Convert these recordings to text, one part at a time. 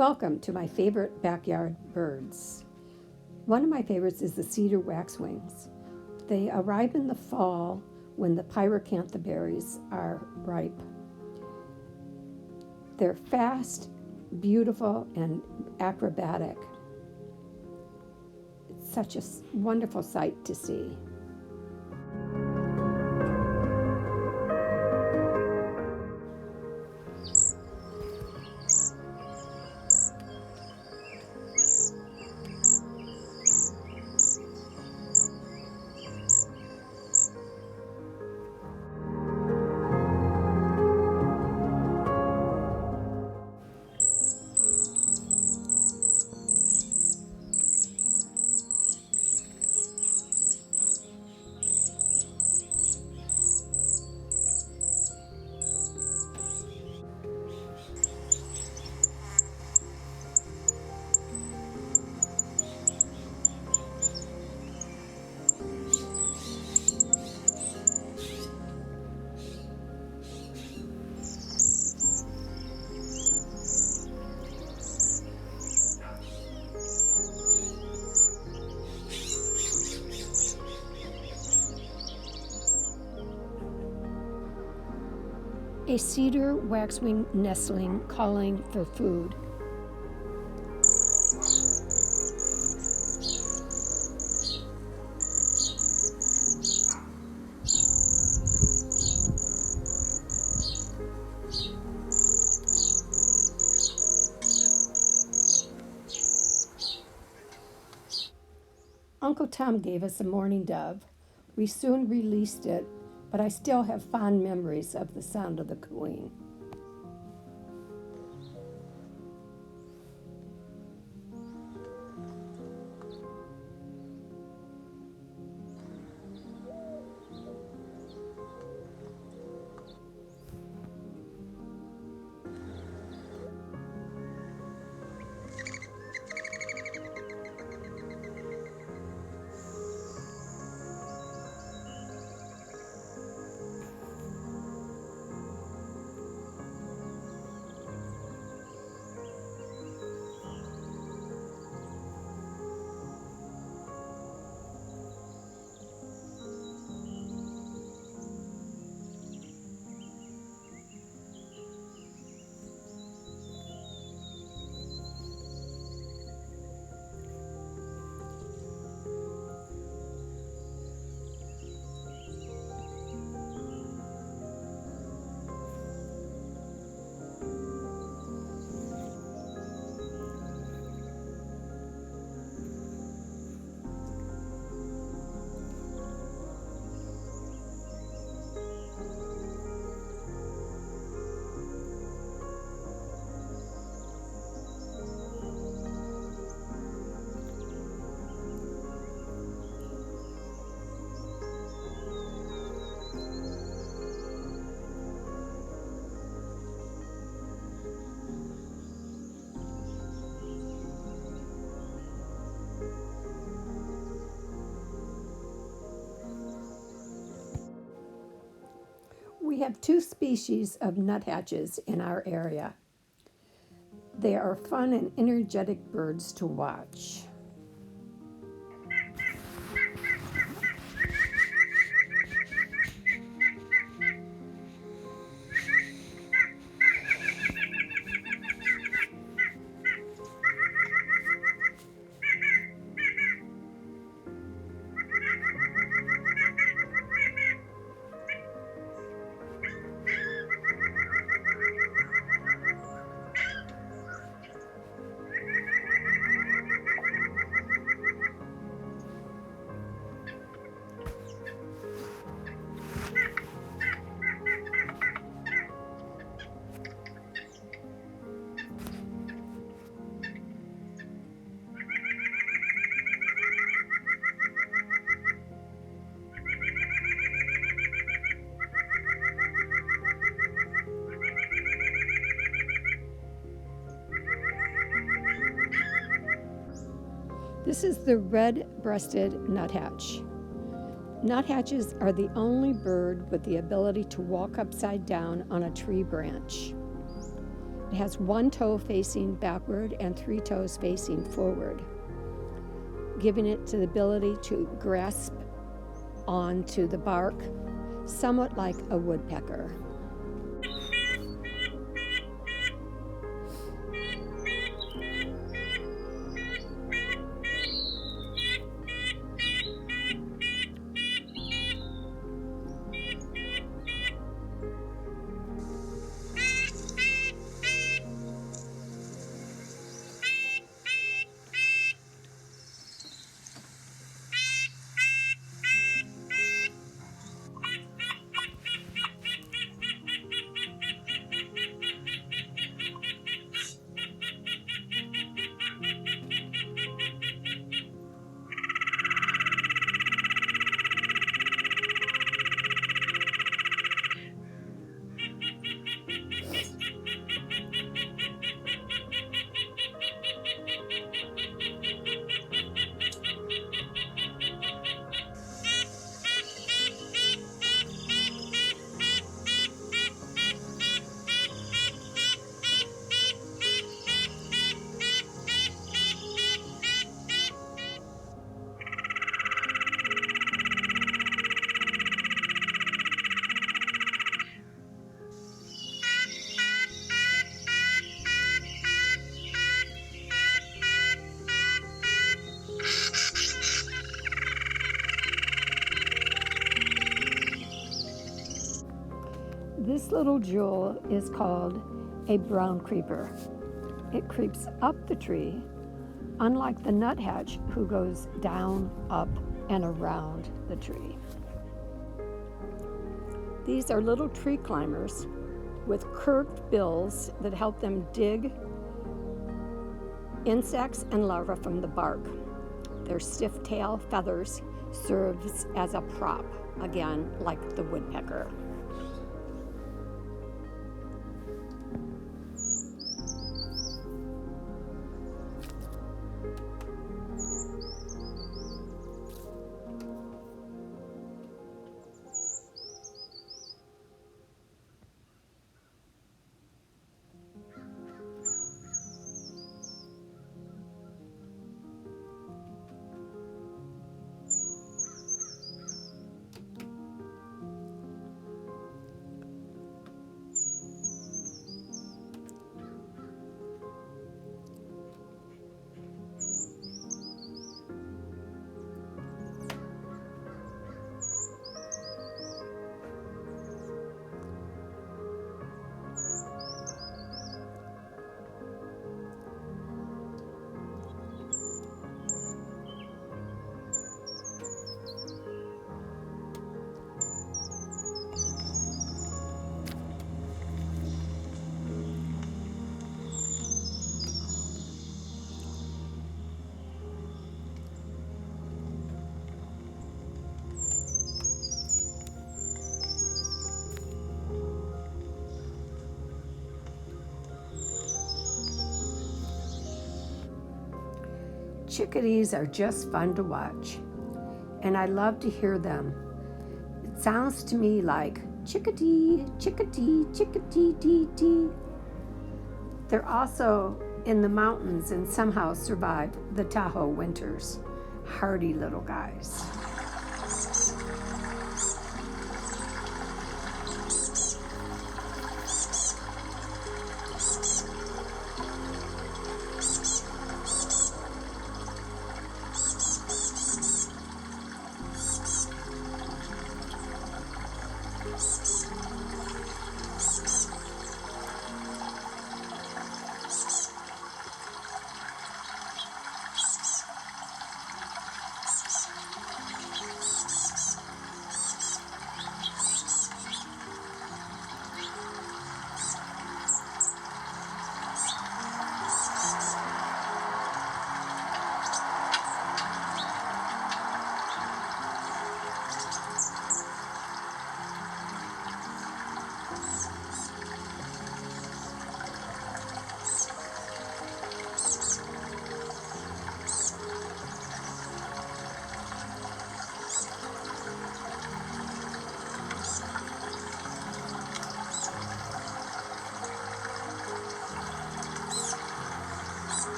Welcome to my favorite backyard birds. One of my favorites is the cedar waxwings. They arrive in the fall when the pyracantha berries are ripe. They're fast, beautiful, and acrobatic. It's such a wonderful sight to see. A cedar waxwing nestling calling for food. Uncle Tom gave us a mourning dove. We soon released it, but I still have fond memories of the sound of the cooing. We have two species of nuthatches in our area. They are fun and energetic birds to watch. This is the red-breasted nuthatch. Nuthatches are the only bird with the ability to walk upside down on a tree branch. It has one toe facing backward and 3 toes facing forward, giving it the ability to grasp onto the bark, somewhat like a woodpecker. This little jewel is called a brown creeper. It creeps up the tree, unlike the nuthatch, who goes down, up, and around the tree. These are little tree climbers with curved bills that help them dig insects and larvae from the bark. Their stiff tail feathers serves as a prop, again, like the woodpecker. Chickadees are just fun to watch, and I love to hear them. It sounds to me like chickadee, chickadee, chickadee, dee, dee. They're also in the mountains and somehow survive the Tahoe winters. Hardy little guys.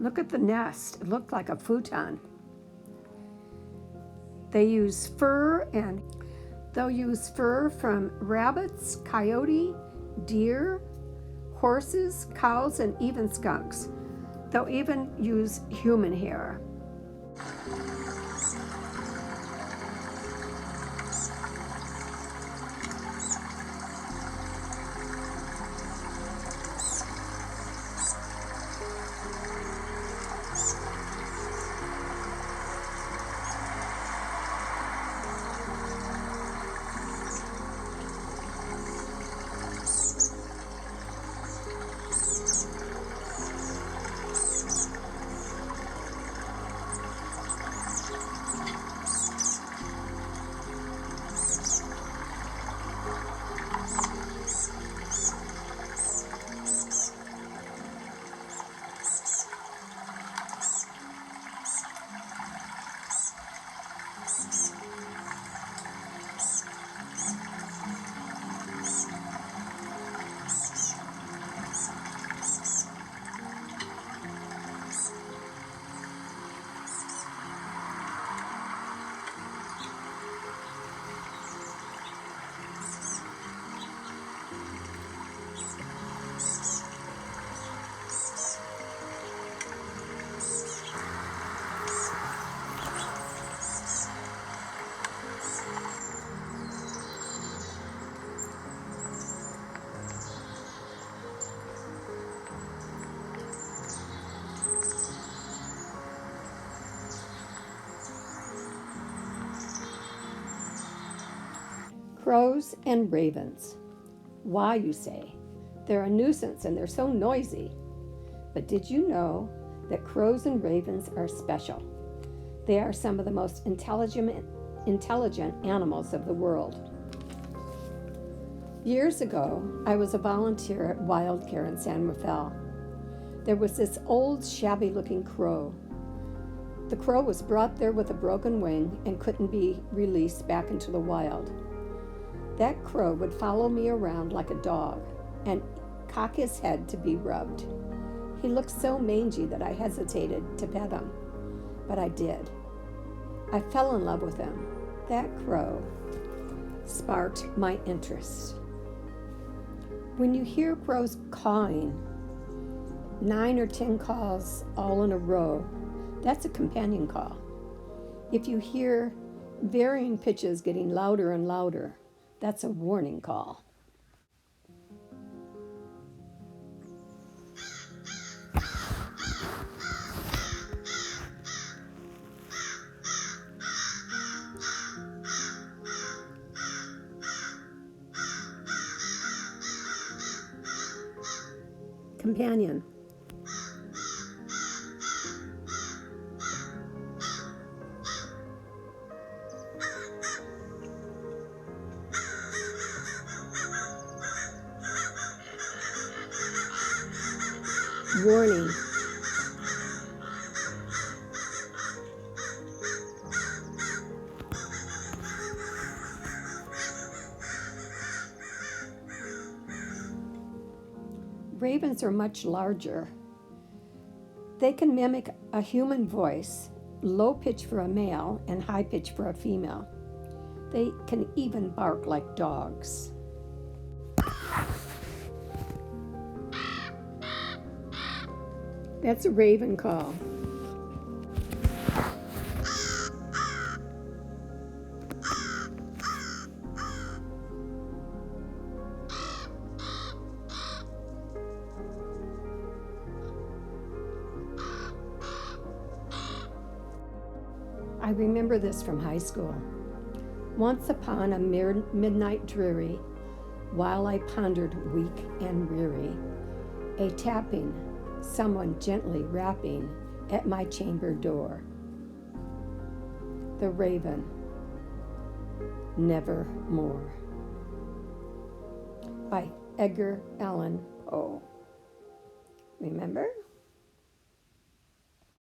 Look at the nest. It looked like a futon. They'll use fur from rabbits, coyote, deer, horses, cows, and even skunks. They'll even use human hair. Crows and ravens. Why, you say? They're a nuisance and they're so noisy. But did you know that crows and ravens are special? They are some of the most intelligent animals of the world. Years ago, I was a volunteer at Wildcare in San Rafael. There was this old, shabby-looking crow. The crow was brought there with a broken wing and couldn't be released back into the wild. That crow would follow me around like a dog and cock his head to be rubbed. He looked so mangy that I hesitated to pet him, but I did. I fell in love with him. That crow sparked my interest. When you hear crows cawing, 9 or 10 calls all in a row, that's a companion call. If you hear varying pitches getting louder and louder, that's a warning call. Companion. Warning. Ravens are much larger. They can mimic a human voice, low pitch for a male and high pitch for a female. They can even bark like dogs. That's a raven call. I remember this from high school. Once upon a midnight dreary, while I pondered weak and weary, a tapping, someone gently rapping at my chamber door. The Raven, Nevermore, by Edgar Allan Poe. Remember?